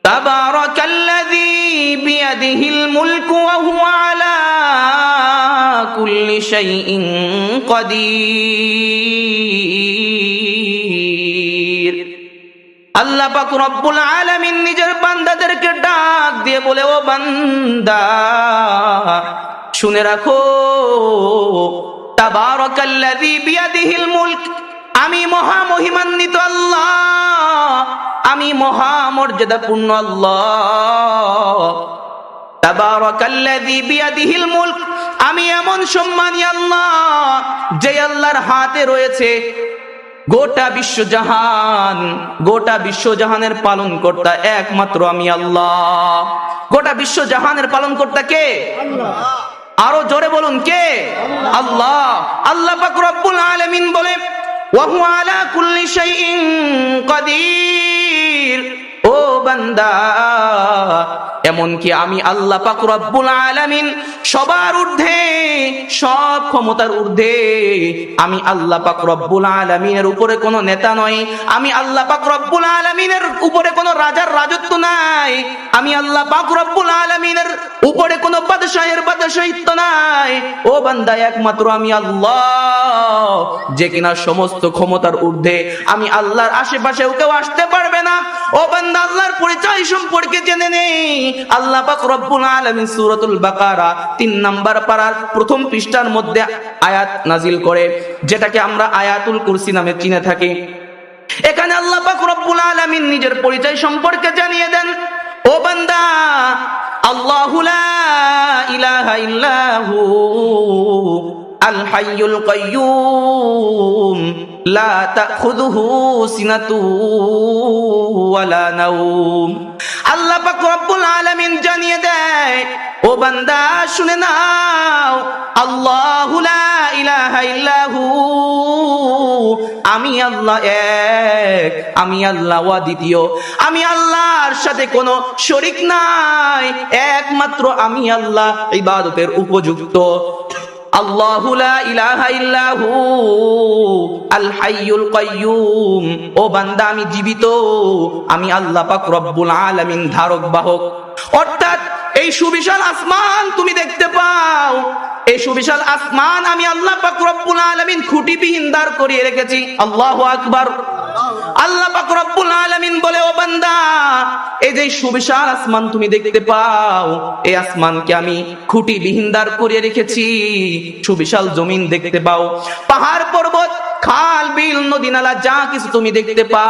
তাবারাকাল্লাযী বিয়াদিহিল মুলকু ওয়া হুয়া আলা কুল্লি শাইইন কাদির। আল্লাহ পাক রব্বুল আলামিন নিজের বান্দাদেরকে ডাক দিয়ে বলে, ও বান্দা শুনে রাখো, তাবারাকাল্লাযী বিয়াদিহিল মুলক, আমি মহা মহিমান্বিত আল্লাহ, আমি মহা মর্যাদাপূর্ণ আল্লাহ। তাবারাকাল্লাযী বিয়াদিহিল মুলক, আমি এমন সম্মানী আল্লাহ যে আল্লাহর হাতে রয়েছে গোটা বিশ্বজাহান। গোটা বিশ্বজাহানের পালন কর্তা একমাত্র আমি আল্লাহ। গোটা বিশ্বজাহানের পালন কর্তা কে? আল্লাহ। আরো জোরে বলুন, কে? আল্লাহ। আল্লাহ পাক রব্বুল আলামিন বলে, ওয়া হুয়া আলা কুল্লি শাইইন কাদির। ও বান্দা, এমনকি আমি আল্লাহ পাক রব্বুল আলামিন সবার ঊর্ধ্বে, সব ক্ষমতার ঊর্ধ্বে। আমি আল্লাহ পাক রব্বুল আলামিনের উপরে কোনো নেতা নয়, আমি আল্লাহ পাক রব্বুল আলামিনের উপরে কোনো রাজার রাজত্ব নাই, আমি আল্লাহ পাক রব্বুল আলামিনের উপরে কোনো বাদশাহের বাদশাহিত্ব নাই। ও বান্দা, একমাত্র আমি আল্লাহ যে কিনা সমস্ত ক্ষমতার ঊর্ধ্বে। আমি আল্লাহর আশেপাশেও কেউ আসতে পারবে না। ও বান্দা, আল্লাহর পরিচয় সম্পর্কে জেনে নেই। আল্লাহ পাক রব্বুল আলামিন সূরাতুল বাকারা 3 নাম্বার পারার প্রথম পৃষ্ঠার মধ্যে আয়াত নাজিল করে, যেটাকে আমরা আয়াতুল কুরসি নামে চিনে থাকি। এখানে আল্লাহ পাক রব্বুল আলামিন নিজের পরিচয় সম্পর্কে জানিয়ে দেন, ও বান্দা, আল্লাহু লা ইলাহা ইল্লাহু আল হাইয়ুল কাইয়্যুম লা তাখুযুহু সিনাতু ওয়ালা নাওম। আল্লাহ পাক রব্বুল আলামিন জানিয়ে দেয়, ও বান্দা শুনে নাও, আল্লাহু লা ইলাহা ইল্লাহু, আমি আল্লাহ এক, আমি আল্লাহ দ্বিতীয়, আমি আল্লাহর সাথে কোনো শরীক নাই, একমাত্র আমি আল্লাহ ইবাদতের উপযুক্ত। আল্লাহু লা ইলাহা ইল্লাহু আল হাইয়ুল কাইয়্যুম। ও বান্দা, আমি জীবিত, আমি আল্লাহ পাক রব্বুল আলামিন ধারক বাহক। অর্থাৎ এই সুবিশাল আসমান তুমি দেখতে পাও, এই সুবিশাল আসমান আমি আল্লাহ পাক রব্বুল আলামিন খুঁটিবিহীন দাঁড় করিয়ে রেখেছি। আল্লাহু আকবার। আল্লাহ পাক রব্বুল আলামিন বলে, ও বান্দা, এই যে সুবিশাল আসমান তুমি দেখতে পাও, এই আসমানকে আমি খুঁটিবিহীন দাঁড় করিয়ে রেখেছি। সুবিশাল জমিন দেখতে পাও, পাহাড় পর্বত, খাল বিল নদী নালা যা কিছু তুমি দেখতে পাও,